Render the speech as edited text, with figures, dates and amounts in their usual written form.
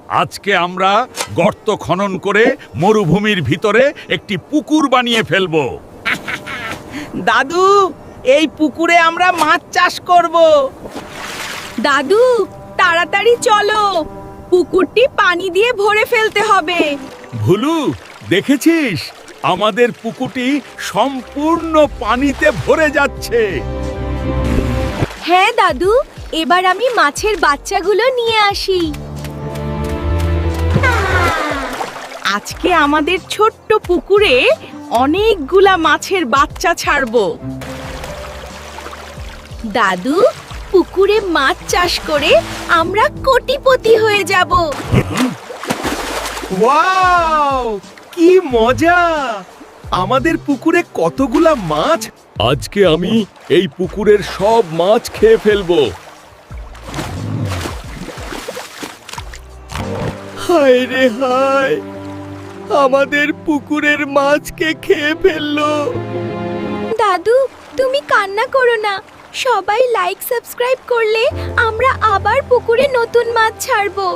আজকে আমরা গর্ত খনন করে মরুভূমির ভিতরে একটি পুকুর বানিয়ে ফেলবো। দাদু, এই পুকুরে আমরা মাছ চাষ করব। দাদু, তাড়াতাড়ি চলো, পুকুরটি পানি দিয়ে ভরে ফেলতে হবে। ভুলু, দেখেছিস আমাদের পুকুরটি সম্পূর্ণ পানিতে ভরে যাচ্ছে। হ্যাঁ দাদু, এবার আমি মাছের বাচ্চাগুলো নিয়ে আসি। আজকে আমাদের ছোট্ট পুকুরে অনেকগুলা মাছের বাচ্চা ছাড়বো। দাদু, পুকুরে মাছ চাষ করে আমরা কোটিপতি হয়ে যাব। ওয়াও, কি মজা! আমাদের পুকুরে কতগুলা মাছ! আজকে আমি এই পুকুরের সব মাছ খেয়ে ফেলবো। হায় রে হায়, আমাদের পুকুরের মাছকে খেয়ে ফেললো। দাদু, তুমি কান্না করো না, সবাই লাইক সাবস্ক্রাইব করলে আমরা আবার পুকুরে নতুন মাছ ছাড়বো।